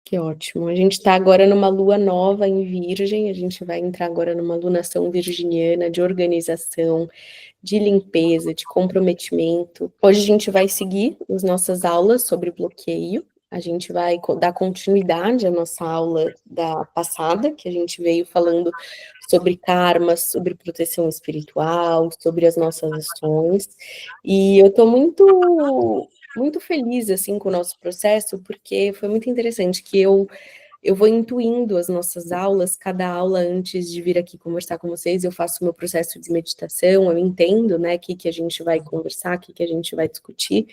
Que ótimo. A gente está agora numa lua nova em Virgem, a gente vai entrar agora numa lunação virginiana de organização, de limpeza, de comprometimento. Hoje a gente vai seguir as nossas aulas sobre bloqueio. A gente vai dar continuidade à nossa aula da passada, que a gente veio falando sobre karma, sobre proteção espiritual, sobre as nossas ações. E eu estou muito feliz assim com o nosso processo, porque foi muito interessante que eu vou intuindo as nossas aulas, cada aula antes de vir aqui conversar com vocês, eu faço o meu processo de meditação, eu entendo, né, o que a gente vai conversar, o que a gente vai discutir,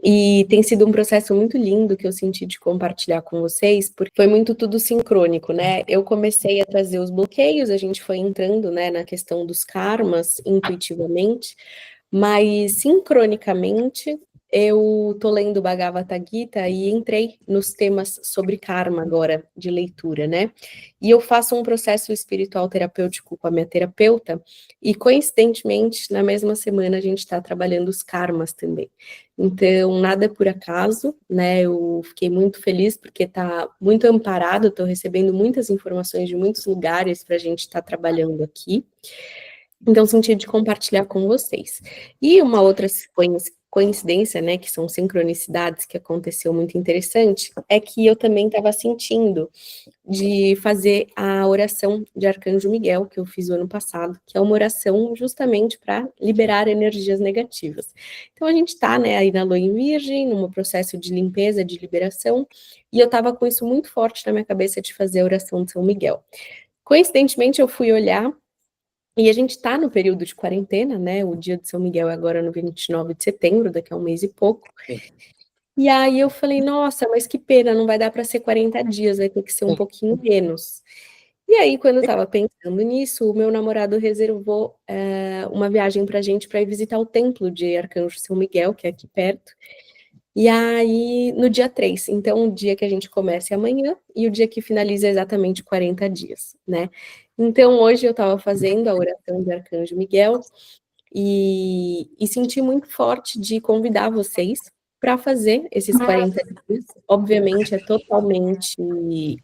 e tem sido um processo muito lindo que eu senti de compartilhar com vocês, porque foi muito tudo sincrônico, né, eu comecei a trazer os bloqueios, a gente foi entrando, né, na questão dos karmas, intuitivamente, mas sincronicamente eu tô lendo o Bhagavad Gita e entrei nos temas sobre karma agora, de leitura, né? E eu faço um processo espiritual terapêutico com a minha terapeuta, e coincidentemente, na mesma semana, a gente está trabalhando os karmas também. Então, nada é por acaso, né? Eu fiquei muito feliz porque tá muito amparado, estou recebendo muitas informações de muitos lugares para a gente estar trabalhando aqui. Então, senti de compartilhar com vocês. E uma outra coincidência, né, que são sincronicidades que aconteceu muito interessante, é que eu também estava sentindo de fazer a oração de Arcanjo Miguel, que eu fiz o ano passado, que é uma oração justamente para liberar energias negativas. Então, a gente está, né, aí na Lua em Virgem, num processo de limpeza, de liberação, e eu estava com isso muito forte na minha cabeça de fazer a oração de São Miguel. Coincidentemente, eu fui olhar e a gente está no período de quarentena, né? O dia de São Miguel é agora no 29 de setembro, daqui a um mês e pouco. E aí eu falei, nossa, mas que pena, não vai dar para ser 40 dias, vai ter que ser um pouquinho menos. E aí, quando eu estava pensando nisso, o meu namorado reservou uma viagem para a gente para ir visitar o templo de Arcanjo São Miguel, que é aqui perto. E aí, no dia 3, então o dia que a gente começa é amanhã e o dia que finaliza é exatamente 40 dias, né? Então, hoje eu estava fazendo a oração do Arcanjo Miguel e senti muito forte de convidar vocês para fazer esses 40 dias. Obviamente, é totalmente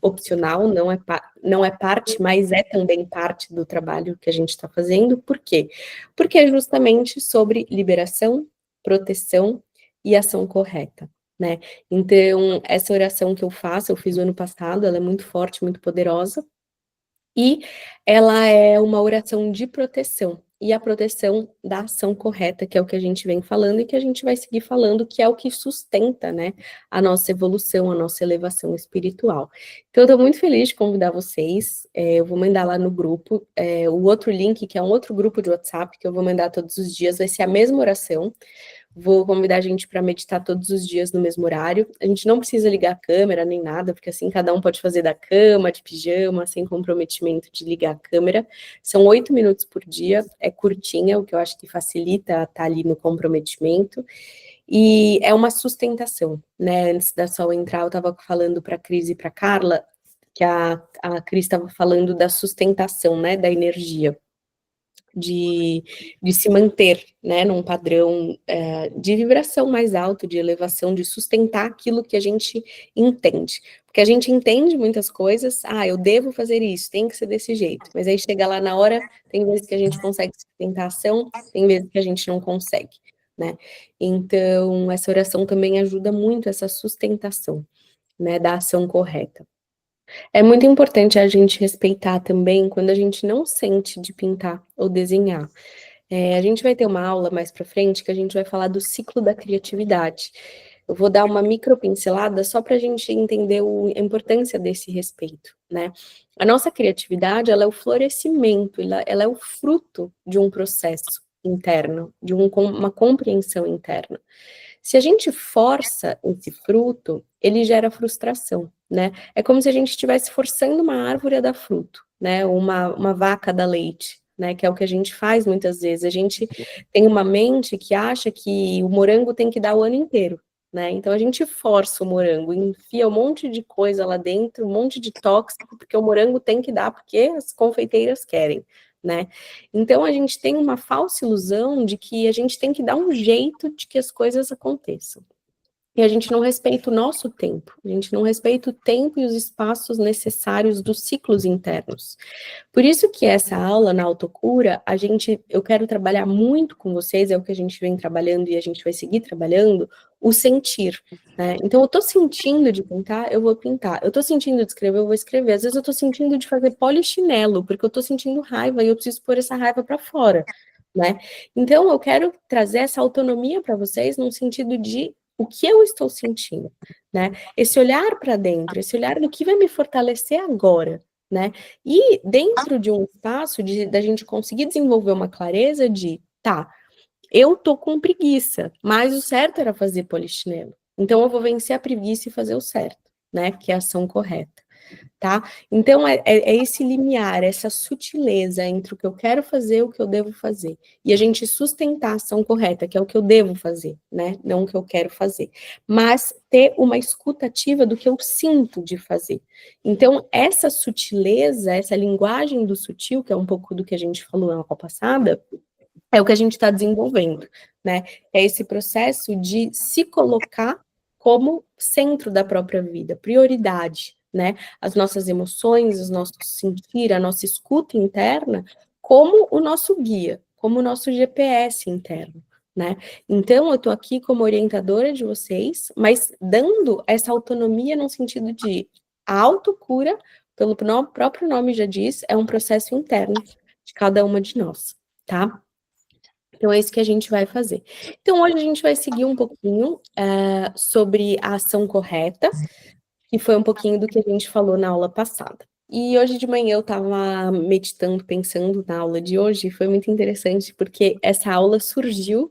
opcional, não é parte, mas é também parte do trabalho que a gente está fazendo. Por quê? Porque é justamente sobre liberação, proteção e ação correta, né? Então, essa oração que eu faço, eu fiz o ano passado, ela é muito forte, muito poderosa, e ela é uma oração de proteção, e a proteção da ação correta, que é o que a gente vem falando e que a gente vai seguir falando, que é o que sustenta, né, a nossa evolução, a nossa elevação espiritual. Então, eu estou muito feliz de convidar vocês, eu vou mandar lá no grupo, o outro link, que é um outro grupo de WhatsApp, que eu vou mandar todos os dias, vai ser a mesma oração. Vou convidar a gente para meditar todos os dias no mesmo horário. A gente não precisa ligar a câmera nem nada, porque assim cada um pode fazer da cama, de pijama, sem comprometimento de ligar a câmera. São 8 minutos por dia, é curtinha, o que eu acho que facilita estar ali no comprometimento. E é uma sustentação, né? Antes da Sol entrar, eu estava falando para a Cris e para a Carla, que a Cris estava falando da sustentação, né, da energia. De se manter, né, num padrão de vibração mais alto, de elevação, de sustentar aquilo que a gente entende. Porque a gente entende muitas coisas, eu devo fazer isso, tem que ser desse jeito. Mas aí chega lá na hora, tem vezes que a gente consegue sustentar a ação, tem vezes que a gente não consegue, né? Então, essa oração também ajuda muito essa sustentação, né, da ação correta. É muito importante a gente respeitar também quando a gente não sente de pintar ou desenhar. A gente vai ter uma aula mais para frente que a gente vai falar do ciclo da criatividade. Eu vou dar uma micro pincelada só para a gente entender a importância desse respeito, né? A nossa criatividade, ela é o florescimento, ela é o fruto de um processo interno, de uma compreensão interna. Se a gente força esse fruto, ele gera frustração, né? É como se a gente estivesse forçando uma árvore a dar fruto, né? Uma vaca a dar leite, né? Que é o que a gente faz muitas vezes. A gente tem uma mente que acha que o morango tem que dar o ano inteiro, né? Então a gente força o morango, enfia um monte de coisa lá dentro, um monte de tóxico, porque o morango tem que dar, porque as confeiteiras querem, né? Então a gente tem uma falsa ilusão de que a gente tem que dar um jeito de que as coisas aconteçam. E a gente não respeita o nosso tempo, a gente não respeita o tempo e os espaços necessários dos ciclos internos. Por isso que essa aula na autocura, eu quero trabalhar muito com vocês, é o que a gente vem trabalhando e a gente vai seguir trabalhando, o sentir, né? Então, eu tô sentindo de pintar, eu vou pintar. Eu tô sentindo de escrever, eu vou escrever. Às vezes eu tô sentindo de fazer polichinelo, porque eu tô sentindo raiva e eu preciso pôr essa raiva para fora, né? Então, eu quero trazer essa autonomia para vocês no sentido de o que eu estou sentindo, né? Esse olhar para dentro, esse olhar do que vai me fortalecer agora, né? E dentro de um espaço da gente conseguir desenvolver uma clareza de, tá, eu tô com preguiça, mas o certo era fazer polichinelo. Então eu vou vencer a preguiça e fazer o certo, né? Que é a ação correta, tá? Então é esse limiar, essa sutileza entre o que eu quero fazer e o que eu devo fazer. E a gente sustentar a ação correta, que é o que eu devo fazer, né? Não o que eu quero fazer. Mas ter uma escuta ativa do que eu sinto de fazer. Então, essa sutileza, essa linguagem do sutil, que é um pouco do que a gente falou na aula passada, é o que a gente está desenvolvendo, né? É esse processo de se colocar como centro da própria vida, prioridade, né? As nossas emoções, os nossos sentir, a nossa escuta interna, como o nosso guia, como o nosso GPS interno, né? Então, eu estou aqui como orientadora de vocês, mas dando essa autonomia no sentido de a autocura, pelo próprio nome já diz, é um processo interno de cada uma de nós, tá? Então, é isso que a gente vai fazer. Então, hoje a gente vai seguir um pouquinho sobre a ação correta, que foi um pouquinho do que a gente falou na aula passada. E hoje de manhã eu estava meditando, pensando na aula de hoje, e foi muito interessante, porque essa aula surgiu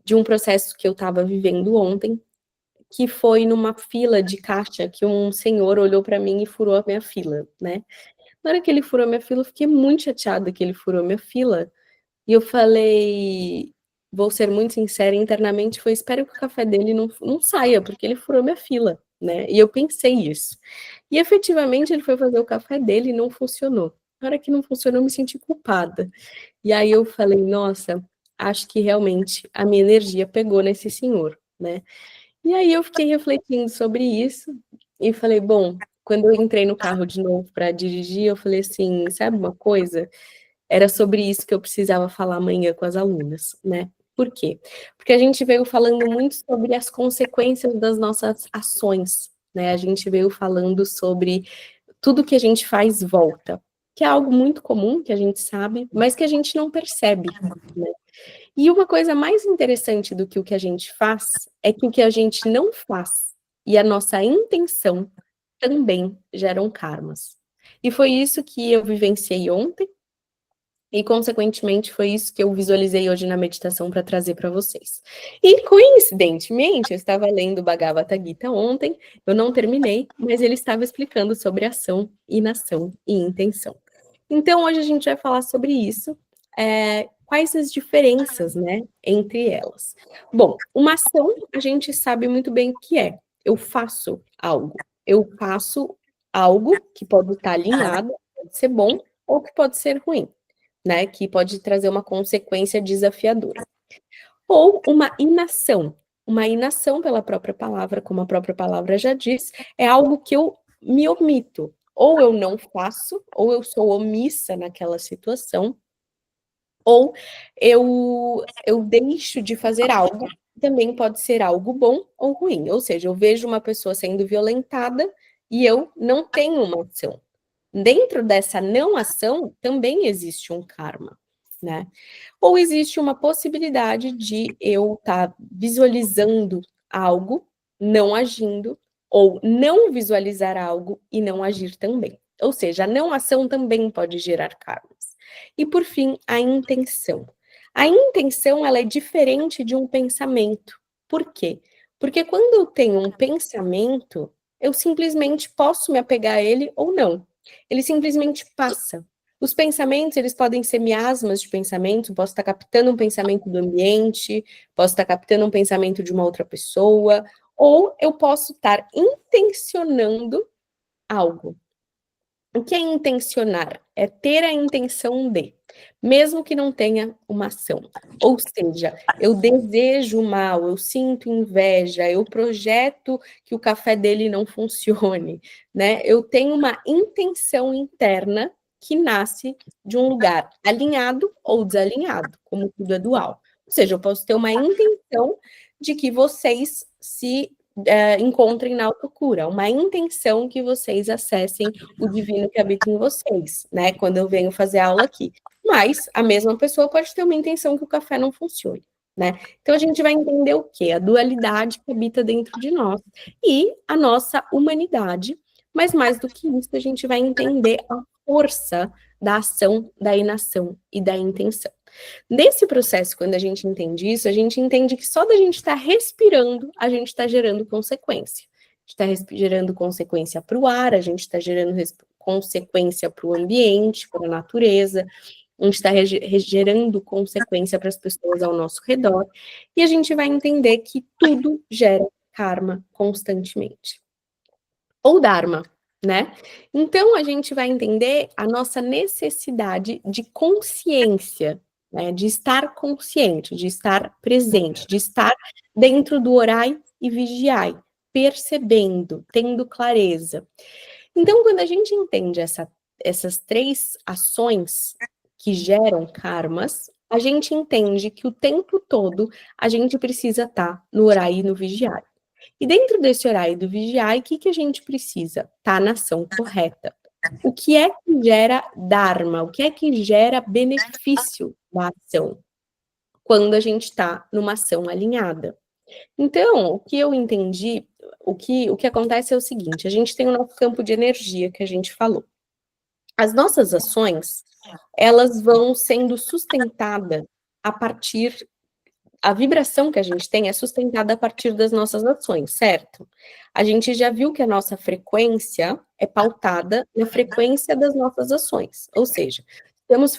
de um processo que eu estava vivendo ontem, que foi numa fila de caixa, que um senhor olhou para mim e furou a minha fila, né? Na hora que ele furou a minha fila, eu fiquei muito chateada que ele furou a minha fila, e eu falei, vou ser muito sincera, internamente foi, espero que o café dele não saia, porque ele furou minha fila, né? E eu pensei isso. E efetivamente ele foi fazer o café dele e não funcionou. Na hora que não funcionou, eu me senti culpada. E aí eu falei, nossa, acho que realmente a minha energia pegou nesse senhor, né? E aí eu fiquei refletindo sobre isso e falei, bom, quando eu entrei no carro de novo para dirigir, eu falei assim, sabe uma coisa? Era sobre isso que eu precisava falar amanhã com as alunas, né? Por quê? Porque a gente veio falando muito sobre as consequências das nossas ações, né? A gente veio falando sobre tudo que a gente faz volta, que é algo muito comum, que a gente sabe, mas que a gente não percebe, né? E uma coisa mais interessante do que o que a gente faz é que o que a gente não faz e a nossa intenção também geram karmas. E foi isso que eu vivenciei ontem, e, consequentemente, foi isso que eu visualizei hoje na meditação para trazer para vocês. E, coincidentemente, eu estava lendo o Bhagavad Gita ontem, eu não terminei, mas ele estava explicando sobre ação, inação e intenção. Então, hoje a gente vai falar sobre isso, quais as diferenças, né, entre elas. Bom, uma ação, a gente sabe muito bem o que é. Eu faço algo que pode estar alinhado, pode ser bom ou que pode ser ruim, né, que pode trazer uma consequência desafiadora. Ou uma inação. Uma inação, pela própria palavra, como a própria palavra já diz, é algo que eu me omito. Ou eu não faço, ou eu sou omissa naquela situação, ou eu deixo de fazer algo, também pode ser algo bom ou ruim. Ou seja, eu vejo uma pessoa sendo violentada e eu não tenho uma ação. Dentro dessa não ação, também existe um karma, né? Ou existe uma possibilidade de eu estar visualizando algo, não agindo, ou não visualizar algo e não agir também. Ou seja, a não ação também pode gerar karmas. E por fim, a intenção. A intenção, ela é diferente de um pensamento. Por quê? Porque quando eu tenho um pensamento, eu simplesmente posso me apegar a ele ou não. Ele simplesmente passa. Os pensamentos, eles podem ser miasmas de pensamento, posso estar captando um pensamento do ambiente, posso estar captando um pensamento de uma outra pessoa, ou eu posso estar intencionando algo. O que é intencionar? É ter a intenção de, mesmo que não tenha uma ação. Ou seja, eu desejo mal, eu sinto inveja, eu projeto que o café dele não funcione, né? Eu tenho uma intenção interna que nasce de um lugar alinhado ou desalinhado, como tudo é dual. Ou seja, eu posso ter uma intenção de que vocês se encontrem na autocura, uma intenção que vocês acessem o divino que habita em vocês, né? Quando eu venho fazer aula aqui. Mas a mesma pessoa pode ter uma intenção que o café não funcione, né? Então a gente vai entender o quê? A dualidade que habita dentro de nós e a nossa humanidade, mas mais do que isso, a gente vai entender a força da ação, da inação e da intenção. Nesse processo, quando a gente entende isso, a gente entende que só da gente estar respirando, a gente está gerando consequência. A gente está gerando consequência para o ar, a gente está gerando consequência para o ambiente, para a natureza, a gente está gerando consequência para as pessoas ao nosso redor, e a gente vai entender que tudo gera karma constantemente. Ou dharma, né? Então a gente vai entender a nossa necessidade de consciência, né? De estar consciente, de estar presente, de estar dentro do orai e vigiai, percebendo, tendo clareza. Então, quando a gente entende essas três ações que geram karmas, a gente entende que o tempo todo a gente precisa estar no orai e no vigiai. E dentro desse horário do vigiar, o que a gente precisa? Tá na ação correta. O que é que gera dharma? O que é que gera benefício da ação? Quando a gente está numa ação alinhada. Então, o que eu entendi, o que acontece é o seguinte: a gente tem o nosso campo de energia que a gente falou. As nossas ações, elas vão sendo sustentadas a partir a vibração que a gente tem é sustentada a partir das nossas ações, certo? A gente já viu que a nossa frequência é pautada na frequência das nossas ações, ou seja, temos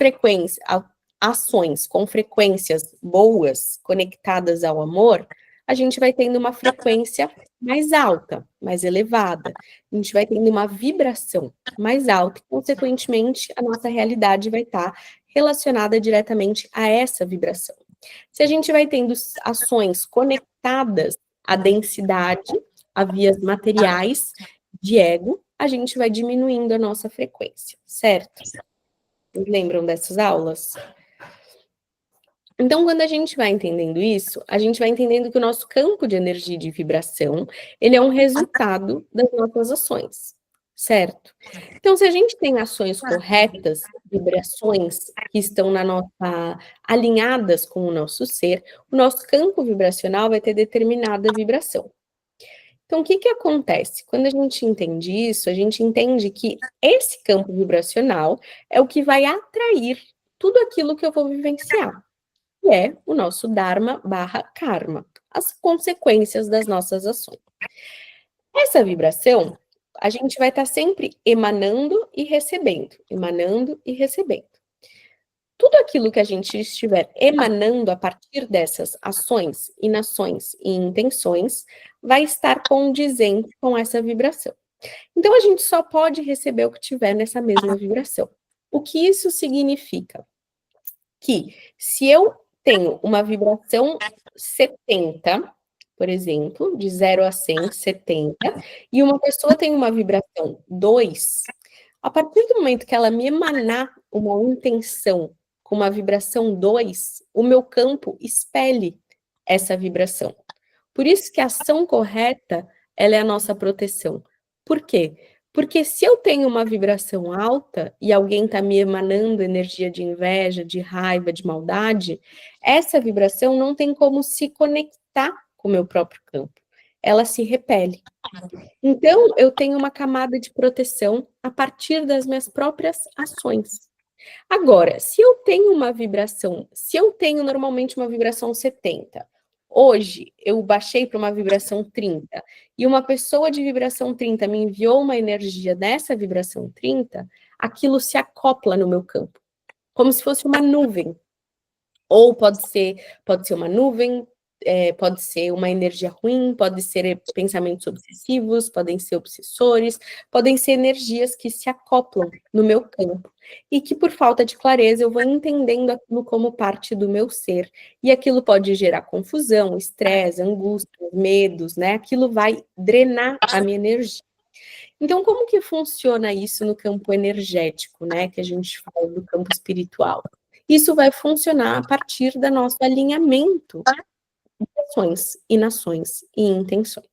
ações com frequências boas, conectadas ao amor, a gente vai tendo uma frequência mais alta, mais elevada. A gente vai tendo uma vibração mais alta e, consequentemente, a nossa realidade vai estar relacionada diretamente a essa vibração. Se a gente vai tendo ações conectadas à densidade, a vias materiais de ego, a gente vai diminuindo a nossa frequência, certo? Vocês lembram dessas aulas? Então, quando a gente vai entendendo isso, a gente vai entendendo que o nosso campo de energia e de vibração, ele é um resultado das nossas ações, certo? Então, se a gente tem ações corretas, vibrações que estão na nossa alinhadas com o nosso ser, o nosso campo vibracional vai ter determinada vibração. Então, o que acontece? Quando a gente entende isso, a gente entende que esse campo vibracional é o que vai atrair tudo aquilo que eu vou vivenciar, que é o nosso Dharma barra Karma, as consequências das nossas ações. Essa vibração, a gente vai estar sempre emanando e recebendo, emanando e recebendo. Tudo aquilo que a gente estiver emanando a partir dessas ações, inações e intenções, vai estar condizente com essa vibração. Então, a gente só pode receber o que tiver nessa mesma vibração. O que isso significa? Que se eu tenho uma vibração 70, por exemplo, de 0 a 100, 70, e uma pessoa tem uma vibração 2, a partir do momento que ela me emanar uma intenção com uma vibração 2, o meu campo expele essa vibração. Por isso que a ação correta, ela é a nossa proteção. Por quê? Porque se eu tenho uma vibração alta e alguém está me emanando energia de inveja, de raiva, de maldade, essa vibração não tem como se conectar com o meu próprio campo. Ela se repele. Então, eu tenho uma camada de proteção a partir das minhas próprias ações. Agora, se eu tenho uma vibração, se eu tenho normalmente uma vibração 70, hoje eu baixei para uma vibração 30, e uma pessoa de vibração 30 me enviou uma energia dessa vibração 30, aquilo se acopla no meu campo, como se fosse uma nuvem. Ou pode ser uma nuvem pode ser uma energia ruim, pode ser pensamentos obsessivos, podem ser obsessores, podem ser energias que se acoplam no meu campo e que por falta de clareza eu vou entendendo aquilo como parte do meu ser e aquilo pode gerar confusão, estresse, angústia, medos, né? Aquilo vai drenar a minha energia. Então, como que funciona isso no campo energético, né? Que a gente fala do campo espiritual. Isso vai funcionar a partir do nosso alinhamento ações, inações e intenções.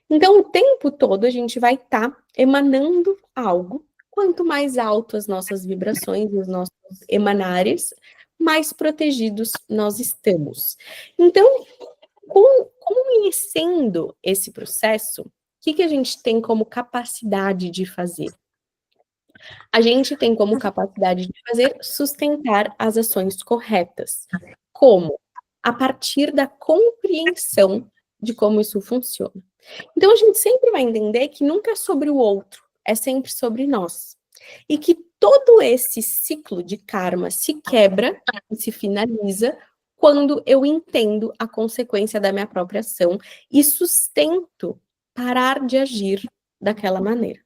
Então, o tempo todo a gente vai estar emanando algo. Quanto mais alto as nossas vibrações, os nossos emanares, mais protegidos nós estamos. Então, conhecendo esse processo, o que a gente tem como capacidade de fazer? A gente tem como capacidade de fazer sustentar as ações corretas. Como? A partir da compreensão de como isso funciona. Então, a gente sempre vai entender que nunca é sobre o outro, é sempre sobre nós. E que todo esse ciclo de karma se quebra e se finaliza quando eu entendo a consequência da minha própria ação e sustento parar de agir daquela maneira.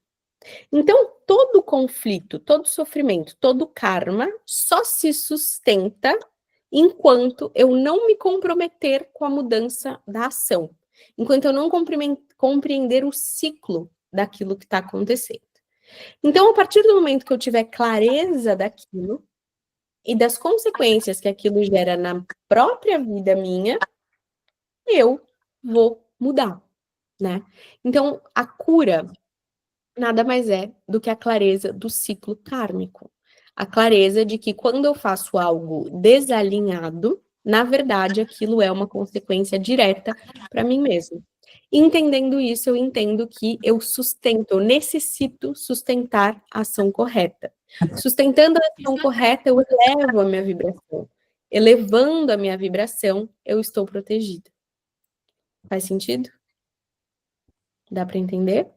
Então, todo conflito, todo sofrimento, todo karma só se sustenta enquanto eu não me comprometer com a mudança da ação, enquanto eu não compreender o ciclo daquilo que está acontecendo. Então, a partir do momento que eu tiver clareza daquilo e das consequências que aquilo gera na própria vida minha, eu vou mudar, né? Então, a cura nada mais é do que a clareza do ciclo kármico. A clareza de que quando eu faço algo desalinhado, na verdade, aquilo é uma consequência direta para mim mesmo. Entendendo isso, eu entendo que eu necessito sustentar a ação correta. Sustentando a ação correta, eu elevo a minha vibração. Elevando a minha vibração, eu estou protegida. Faz sentido? Dá para entender?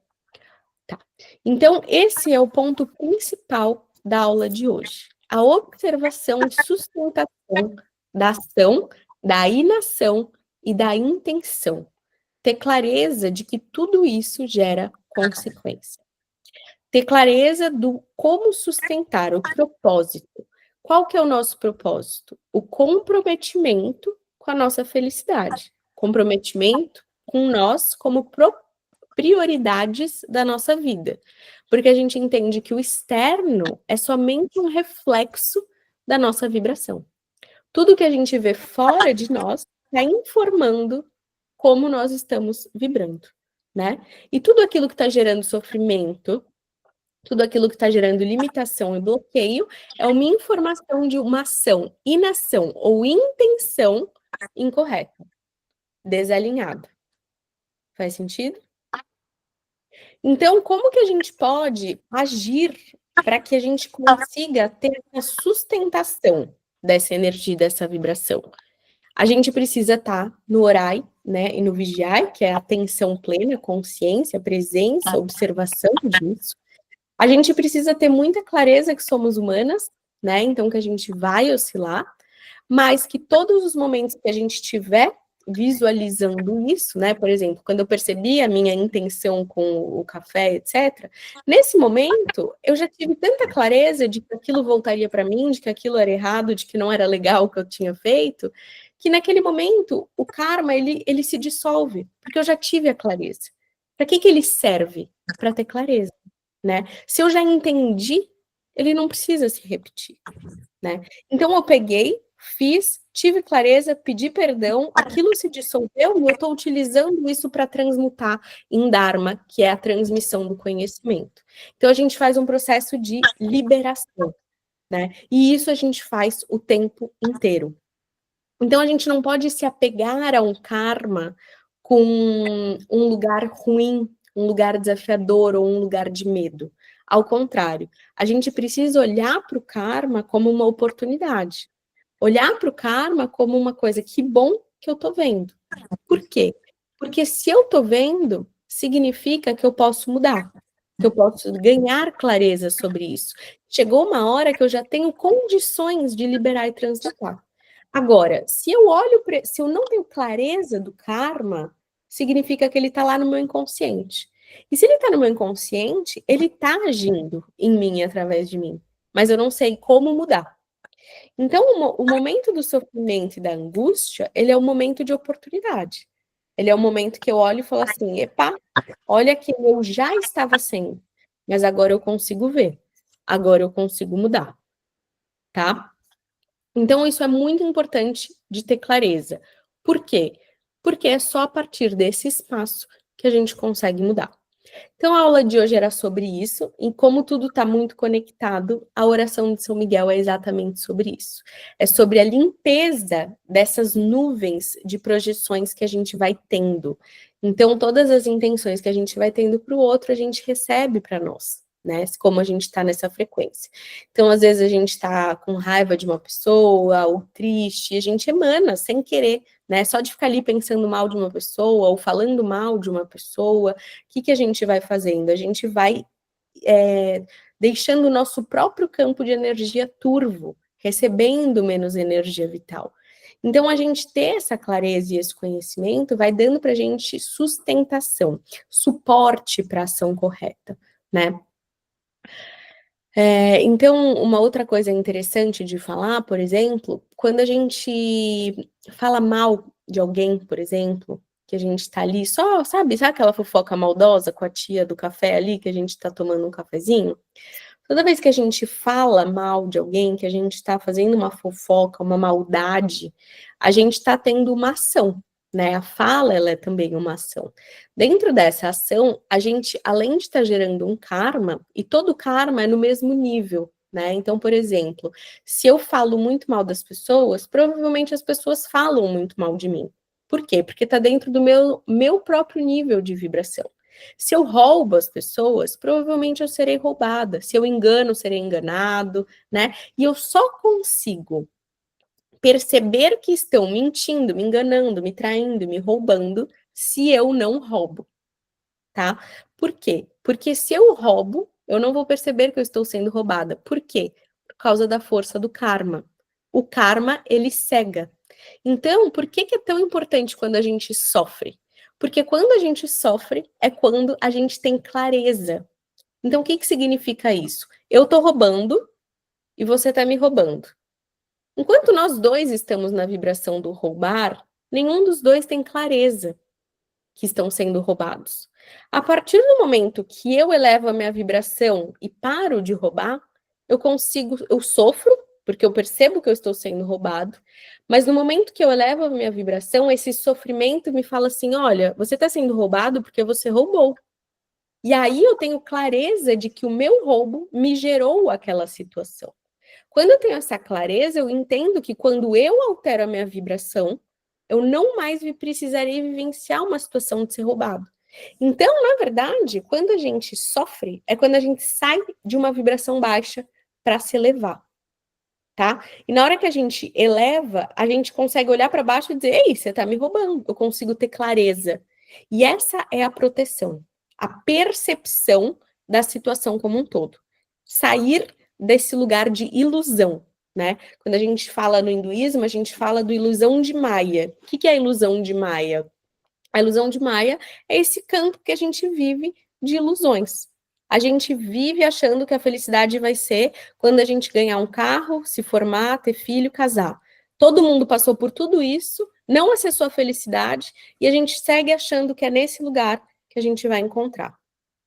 Tá. Então, esse é o ponto principal da aula de hoje. A observação e sustentação da ação, da inação e da intenção. Ter clareza de que tudo isso gera consequência. Ter clareza do como sustentar o propósito. Qual que é o nosso propósito? O comprometimento com a nossa felicidade. Comprometimento com nós como prioridades da nossa vida. Porque a gente entende que o externo é somente um reflexo da nossa vibração. Tudo que a gente vê fora de nós está informando como nós estamos vibrando, né? E tudo aquilo que está gerando sofrimento, tudo aquilo que está gerando limitação e bloqueio é uma informação de uma ação, inação ou intenção incorreta, desalinhada. Faz sentido? Então, como que a gente pode agir para que a gente consiga ter a sustentação dessa energia, dessa vibração? A gente precisa estar no orai, né, e no vigiai, que é a atenção plena, consciência, presença, observação disso. A gente precisa ter muita clareza que somos humanas, né, então que a gente vai oscilar, mas que todos os momentos que a gente tiver visualizando isso, né? Por exemplo, quando eu percebi a minha intenção com o café, etc., nesse momento eu já tive tanta clareza de que aquilo voltaria para mim, de que aquilo era errado, de que não era legal o que eu tinha feito, que naquele momento o karma ele se dissolve, porque eu já tive a clareza. Para que ele serve? Para ter clareza, né? Se eu já entendi, ele não precisa se repetir, né? Então eu peguei, fiz, tive clareza, pedi perdão, aquilo se dissolveu e eu estou utilizando isso para transmutar em Dharma, que é a transmissão do conhecimento. Então a gente faz um processo de liberação, né? E isso a gente faz o tempo inteiro. Então a gente não pode se apegar a um karma com um lugar ruim, um lugar desafiador ou um lugar de medo. Ao contrário, a gente precisa olhar para o karma como uma oportunidade. Olhar para o karma como uma coisa, que bom que eu estou vendo. Por quê? Porque se eu estou vendo, significa que eu posso mudar, que eu posso ganhar clareza sobre isso. Chegou uma hora que eu já tenho condições de liberar e transmutar. Agora, se eu não tenho clareza do karma, significa que ele está lá no meu inconsciente. E se ele está no meu inconsciente, ele está agindo em mim e através de mim, mas eu não sei como mudar. Então, o momento do sofrimento e da angústia, ele é um momento de oportunidade. Ele é um momento que eu olho e falo assim: epa, olha que eu já estava sendo, mas agora eu consigo ver, agora eu consigo mudar, tá? Então, isso é muito importante de ter clareza. Por quê? Porque é só a partir desse espaço que a gente consegue mudar. Então, a aula de hoje era sobre isso, e como tudo está muito conectado, a oração de São Miguel é exatamente sobre isso. É sobre a limpeza dessas nuvens de projeções que a gente vai tendo. Então, todas as intenções que a gente vai tendo para o outro, a gente recebe para nós, né? Como a gente está nessa frequência. Então, às vezes, a gente está com raiva de uma pessoa, ou triste, e a gente emana sem querer, né? Só de ficar ali pensando mal de uma pessoa, ou falando mal de uma pessoa. O que a gente vai fazendo? A gente vai deixando o nosso próprio campo de energia turvo, recebendo menos energia vital. Então, a gente ter essa clareza e esse conhecimento vai dando para a gente sustentação, suporte para a ação correta, né? Então, uma outra coisa interessante de falar, por exemplo, quando a gente fala mal de alguém, por exemplo, que a gente tá ali só, sabe aquela fofoca maldosa com a tia do café ali, que a gente tá tomando um cafezinho? Toda vez que a gente fala mal de alguém, que a gente está fazendo uma fofoca, uma maldade, a gente está tendo uma ação, né? A fala, ela é também uma ação. Dentro dessa ação, a gente, além de estar gerando um karma, e todo karma é no mesmo nível, né? Então, por exemplo, se eu falo muito mal das pessoas, provavelmente as pessoas falam muito mal de mim. Por quê? Porque está dentro do meu próprio nível de vibração. Se eu roubo as pessoas, provavelmente eu serei roubada. Se eu engano, serei enganado, né? E eu só consigo perceber que estão mentindo, me enganando, me traindo, me roubando, se eu não roubo, tá? Por quê? Porque se eu roubo, eu não vou perceber que eu estou sendo roubada. Por quê? Por causa da força do karma. O karma, ele cega. Então, por que é tão importante quando a gente sofre? Porque quando a gente sofre é quando a gente tem clareza. Então, o que significa isso? Eu estou roubando e você está me roubando. Enquanto nós dois estamos na vibração do roubar, nenhum dos dois tem clareza que estão sendo roubados. A partir do momento que eu elevo a minha vibração e paro de roubar, eu sofro, porque eu percebo que eu estou sendo roubado, mas no momento que eu elevo a minha vibração, esse sofrimento me fala assim: olha, você está sendo roubado porque você roubou. E aí eu tenho clareza de que o meu roubo me gerou aquela situação. Quando eu tenho essa clareza, eu entendo que quando eu altero a minha vibração, eu não mais precisarei vivenciar uma situação de ser roubado. Então, na verdade, quando a gente sofre, é quando a gente sai de uma vibração baixa para se elevar, tá? E na hora que a gente eleva, a gente consegue olhar para baixo e dizer: ei, você está me roubando. Eu consigo ter clareza. E essa é a proteção, a percepção da situação como um todo. Sair desse lugar de ilusão, né? Quando a gente fala no hinduísmo, a gente fala do ilusão de Maia. O que é a ilusão de Maia? A ilusão de Maia é esse campo que a gente vive de ilusões. A gente vive achando que a felicidade vai ser quando a gente ganhar um carro, se formar, ter filho, casar. Todo mundo passou por tudo isso, não acessou a felicidade, e a gente segue achando que é nesse lugar que a gente vai encontrar,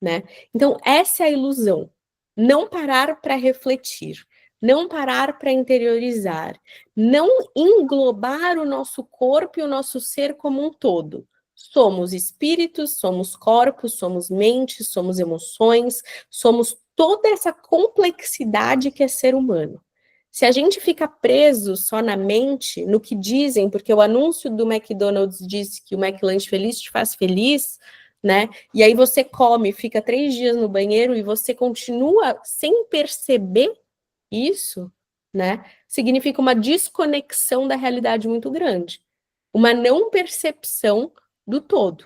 né? Então, essa é a ilusão. Não parar para refletir, não parar para interiorizar, não englobar o nosso corpo e o nosso ser como um todo. Somos espíritos, somos corpos, somos mentes, somos emoções, somos toda essa complexidade que é ser humano. Se a gente fica preso só na mente, no que dizem, porque o anúncio do McDonald's disse que o McLanche feliz te faz feliz, né? E aí você come, fica 3 dias no banheiro e você continua sem perceber isso, né? Significa uma desconexão da realidade muito grande. Uma não percepção do todo,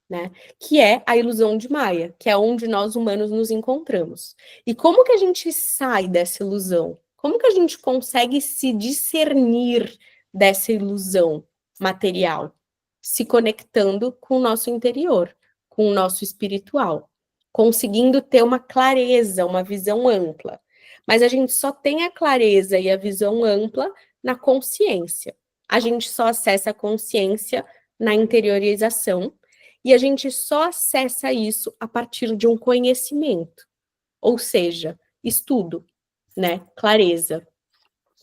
né? Que é a ilusão de Maia, que é onde nós humanos nos encontramos. E como que a gente sai dessa ilusão? Como que a gente consegue se discernir dessa ilusão material? Se conectando com o nosso interior, com o nosso espiritual, conseguindo ter uma clareza, uma visão ampla. Mas a gente só tem a clareza e a visão ampla na consciência. A gente só acessa a consciência na interiorização e a gente só acessa isso a partir de um conhecimento, ou seja, estudo, né? Clareza,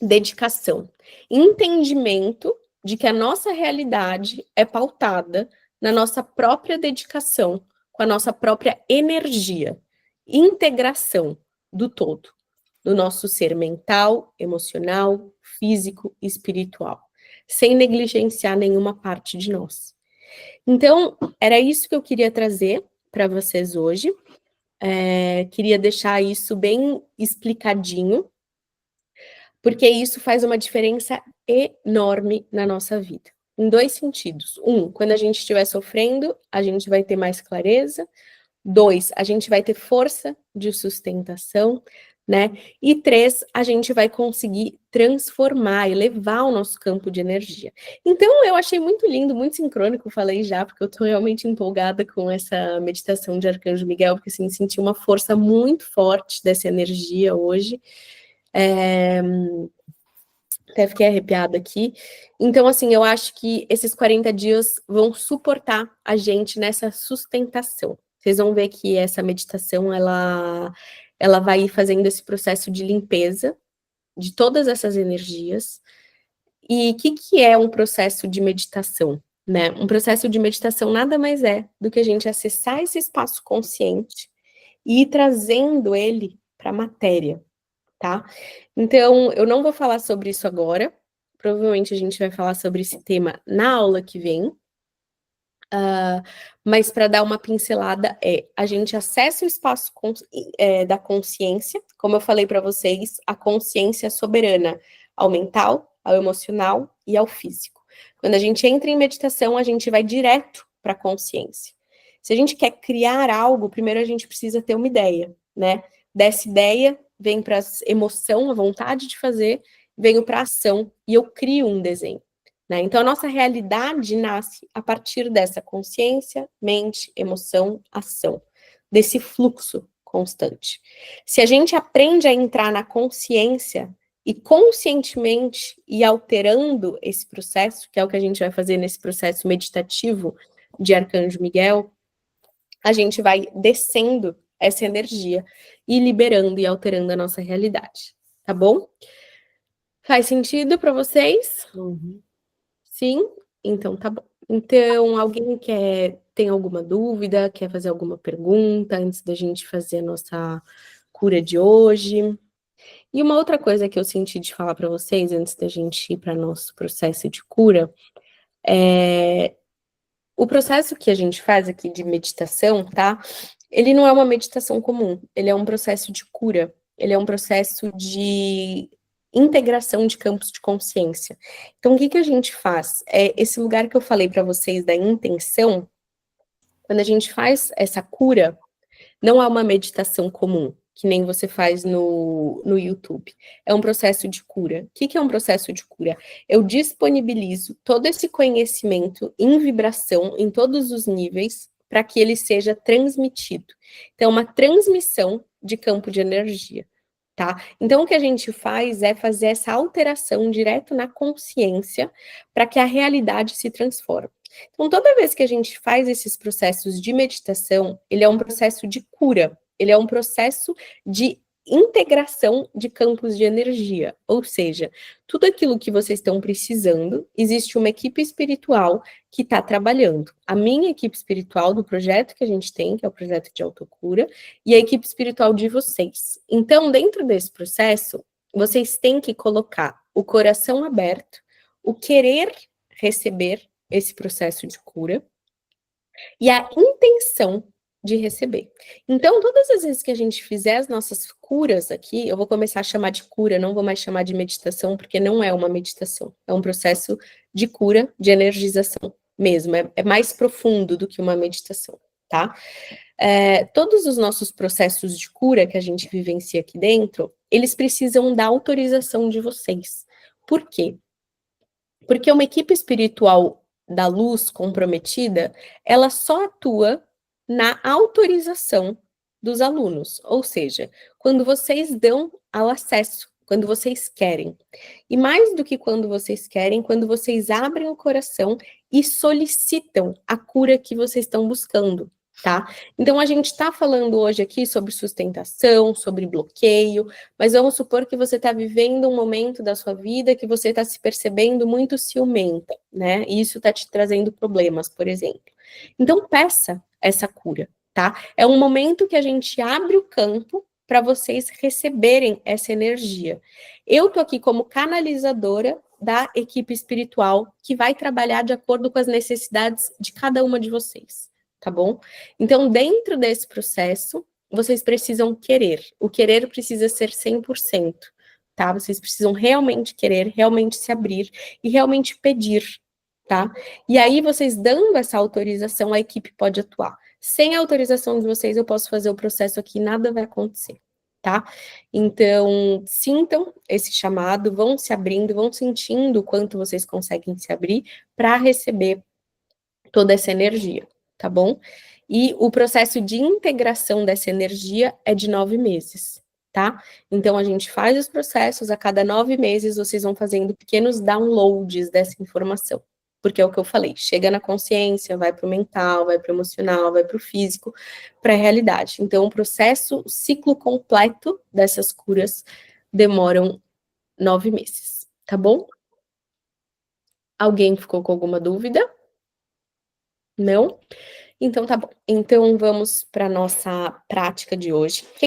dedicação, entendimento de que a nossa realidade é pautada na nossa própria dedicação, com a nossa própria energia, integração do todo, do nosso ser mental, emocional, físico e espiritual, sem negligenciar nenhuma parte de nós. Então, era isso que eu queria trazer para vocês hoje. Queria deixar isso bem explicadinho, porque isso faz uma diferença enorme na nossa vida. Em 2 sentidos. 1, quando a gente estiver sofrendo, a gente vai ter mais clareza. 2, a gente vai ter força de sustentação, né? E 3, a gente vai conseguir transformar, elevar o nosso campo de energia. Então, eu achei muito lindo, muito sincrônico, falei já, porque eu tô realmente empolgada com essa meditação de Arcanjo Miguel, porque, assim, senti uma força muito forte dessa energia hoje. Até fiquei arrepiada aqui. Então, assim, eu acho que esses 40 dias vão suportar a gente nessa sustentação. Vocês vão ver que essa meditação, ela vai fazendo esse processo de limpeza de todas essas energias. E o que é um processo de meditação, né? Um processo de meditação nada mais é do que a gente acessar esse espaço consciente e ir trazendo ele para a matéria, tá? Então, eu não vou falar sobre isso agora. Provavelmente a gente vai falar sobre esse tema na aula que vem. Mas para dar uma pincelada, a gente acessa o espaço da consciência, como eu falei para vocês, a consciência soberana ao mental, ao emocional e ao físico. Quando a gente entra em meditação, a gente vai direto para a consciência. Se a gente quer criar algo, primeiro a gente precisa ter uma ideia, né? Dessa ideia vem para a emoção, a vontade de fazer, venho para a ação e eu crio um desenho. Né? Então, a nossa realidade nasce a partir dessa consciência, mente, emoção, ação, desse fluxo constante. Se a gente aprende a entrar na consciência e conscientemente ir alterando esse processo, que é o que a gente vai fazer nesse processo meditativo de Arcanjo Miguel, a gente vai descendo essa energia e liberando e alterando a nossa realidade, tá bom? Faz sentido para vocês? Uhum. Sim? Então tá bom. Então, alguém tem alguma dúvida, quer fazer alguma pergunta antes da gente fazer a nossa cura de hoje? E uma outra coisa que eu senti de falar para vocês antes da gente ir para nosso processo de cura é o processo que a gente faz aqui de meditação, tá? Ele não é uma meditação comum, ele é um processo de cura, ele é um processo de integração de campos de consciência. Então, o que a gente faz? Esse lugar que eu falei para vocês da intenção, quando a gente faz essa cura, não é uma meditação comum, que nem você faz no YouTube. É um processo de cura. O que é um processo de cura? Eu disponibilizo todo esse conhecimento em vibração, em todos os níveis, para que ele seja transmitido. Então, uma transmissão de campo de energia. Tá? Então, o que a gente faz é fazer essa alteração direto na consciência para que a realidade se transforme. Então, toda vez que a gente faz esses processos de meditação, ele é um processo de cura, ele é um processo de integração de campos de energia, ou seja, tudo aquilo que vocês estão precisando, existe uma equipe espiritual que está trabalhando. A minha equipe espiritual do projeto que a gente tem, que é o projeto de autocura, e a equipe espiritual de vocês. Então, dentro desse processo, vocês têm que colocar o coração aberto, o querer receber esse processo de cura e a intenção de receber. Então, todas as vezes que a gente fizer as nossas curas aqui, eu vou começar a chamar de cura, não vou mais chamar de meditação, porque não é uma meditação, é um processo de cura, de energização mesmo, é mais profundo do que uma meditação, tá? Todos os nossos processos de cura que a gente vivencia aqui dentro, eles precisam da autorização de vocês. Por quê? Porque uma equipe espiritual da luz comprometida, ela só atua na autorização dos alunos, ou seja, quando vocês dão ao acesso, quando vocês querem. E mais do que quando vocês querem, quando vocês abrem o coração e solicitam a cura que vocês estão buscando, tá? Então a gente está falando hoje aqui sobre sustentação, sobre bloqueio, mas vamos supor que você está vivendo um momento da sua vida que você está se percebendo muito ciumenta, né? E isso está te trazendo problemas, por exemplo. Então peça essa cura, tá? É um momento que a gente abre o campo para vocês receberem essa energia. Eu tô aqui como canalizadora da equipe espiritual que vai trabalhar de acordo com as necessidades de cada uma de vocês, tá bom? Então, dentro desse processo, vocês precisam querer. O querer precisa ser 100%, tá? Vocês precisam realmente querer, realmente se abrir e realmente pedir, tá? E aí, vocês dando essa autorização, a equipe pode atuar. Sem a autorização de vocês, eu posso fazer o processo aqui, nada vai acontecer, tá? Então, sintam esse chamado, vão se abrindo, vão sentindo o quanto vocês conseguem se abrir para receber toda essa energia, tá bom? E o processo de integração dessa energia é de 9 meses, tá? Então, a gente faz os processos, a cada 9 meses vocês vão fazendo pequenos downloads dessa informação. Porque é o que eu falei, chega na consciência, vai para o mental, vai para o emocional, vai para o físico, para a realidade. Então, o processo, o ciclo completo dessas curas demoram 9 meses, tá bom? Alguém ficou com alguma dúvida? Não? Então tá bom. Então vamos para nossa prática de hoje.